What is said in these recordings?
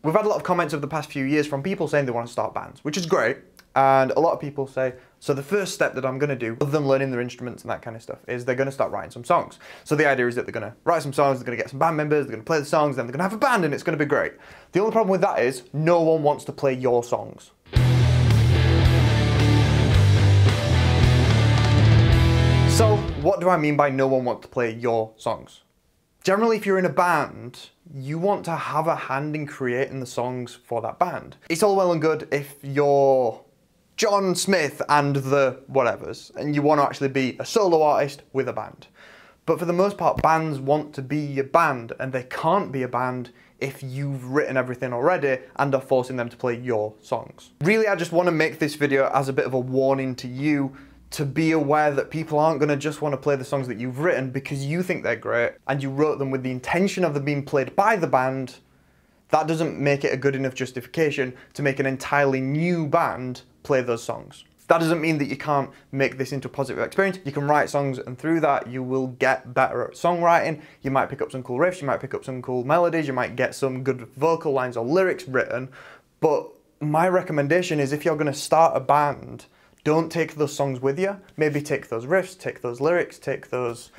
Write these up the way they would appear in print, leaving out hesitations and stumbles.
We've had a lot of comments over the past few years from people saying they want to start bands, which is great. And a lot of people say, so the first step that I'm going to do, other than learning their instruments and that kind of stuff, is they're going to start writing some songs. So the idea is that they're going to write some songs, they're going to get some band members, they're going to play the songs, then they're going to have a band and it's going to be great. The only problem with that is no one wants to play your songs. So what do I mean by no one wants to play your songs? Generally, if you're in a band, you want to have a hand in creating the songs for that band. It's all well and good if you're John Smith and the whatevers, and you want to actually be a solo artist with a band. But for the most part, bands want to be a band, and they can't be a band if you've written everything already and are forcing them to play your songs. Really, I just want to make this video as a bit of a warning to you to be aware that people aren't going to just want to play the songs that you've written because you think they're great and you wrote them with the intention of them being played by the band. That doesn't make it a good enough justification to make an entirely new band play those songs. That doesn't mean that you can't make this into a positive experience. You can write songs and through that you will get better at songwriting. You might pick up some cool riffs, you might pick up some cool melodies, you might get some good vocal lines or lyrics written. But my recommendation is if you're going to start a band, don't take those songs with you. Maybe take those riffs, take those lyrics, take those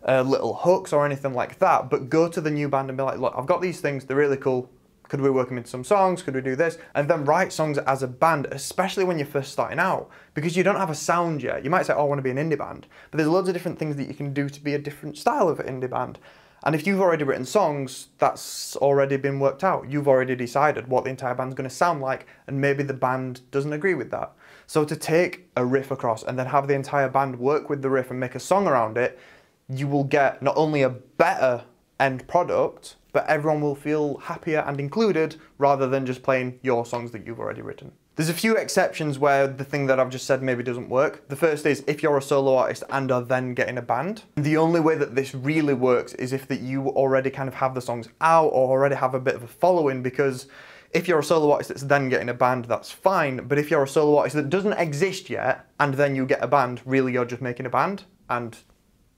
little hooks or anything like that, but go to the new band and be like, look, I've got these things, they're really cool. Could we work them into some songs? Could we do this? And then write songs as a band, especially when you're first starting out, because you don't have a sound yet. You might say, oh, I want to be an indie band, but there's loads of different things that you can do to be a different style of indie band. And if you've already written songs, that's already been worked out. You've already decided what the entire band's going to sound like, and maybe the band doesn't agree with that. So to take a riff across and then have the entire band work with the riff and make a song around it, you will get not only a better end product, but everyone will feel happier and included rather than just playing your songs that you've already written. There's a few exceptions where the thing that I've just said maybe doesn't work. The first is if you're a solo artist and are then getting a band. The only way that this really works is if that you already kind of have the songs out or already have a bit of a following, because if you're a solo artist that's then getting a band, that's fine. But if you're a solo artist that doesn't exist yet and then you get a band, really you're just making a band, and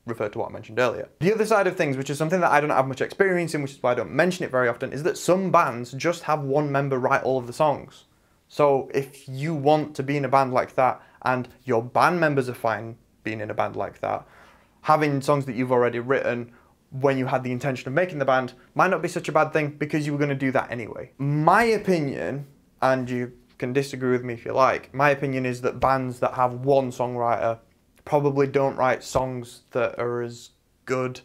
refer to what I mentioned earlier. The other side of things, which is something that I don't have much experience in, which is why I don't mention it very often, is that some bands just have one member write all of the songs. So if you want to be in a band like that and your band members are fine being in a band like that, having songs that you've already written when you had the intention of making the band might not be such a bad thing because you were going to do that anyway. My opinion, and you can disagree with me if you like, my opinion is that bands that have one songwriter probably don't write songs that are as good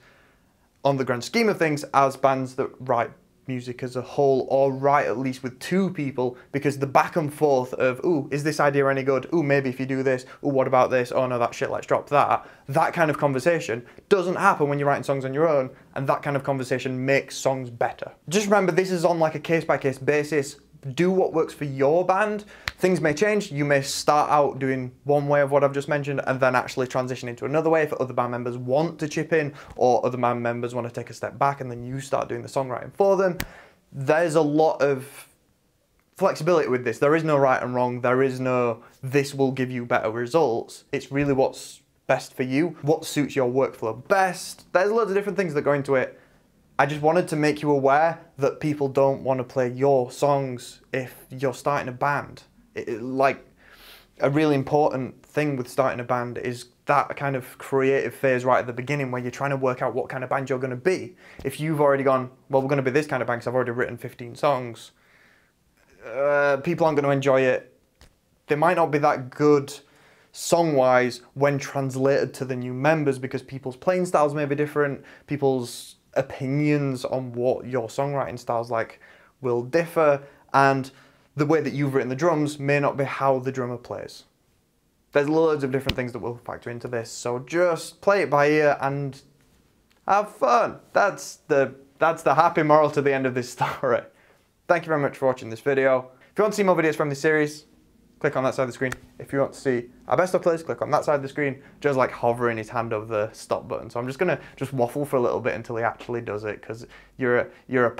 on the grand scheme of things as bands that write music as a whole, or write at least with two people, because the back and forth of, ooh, is this idea any good? Ooh, maybe if you do this, ooh, what about this? Oh no, that shit, let's drop that. That kind of conversation doesn't happen when you're writing songs on your own, and that kind of conversation makes songs better. Just remember, this is on like a case-by-case basis. Do what works for your band. Things may change. You may start out doing one way of what I've just mentioned and then actually transition into another way if other band members want to chip in, or other band members want to take a step back and then you start doing the songwriting for them. There's a lot of flexibility with this. There is no right and wrong. There is no, this will give you better results. It's really what's best for you, what suits your workflow best. There's loads of different things that go into it. I just wanted to make you aware that people don't want to play your songs if you're starting a band. Like, a really important thing with starting a band is that kind of creative phase right at the beginning where you're trying to work out what kind of band you're going to be. If you've already gone, well, we're going to be this kind of band because I've already written 15 songs, people aren't going to enjoy it. They might not be that good song-wise when translated to the new members because people's playing styles may be different, people's opinions on what your songwriting style's like will differ, and the way that you've written the drums may not be how the drummer plays. There's loads of different things that will factor into this, so just play it by ear and have fun. That's the happy moral to the end of this story. Thank you very much for watching this video. If you want to see more videos from this series, click on that side of the screen. If you want to see our best of playlist, click on that side of the screen. Joe's like hovering his hand over the stop button, so I'm just gonna waffle for a little bit until he actually does it, because you're a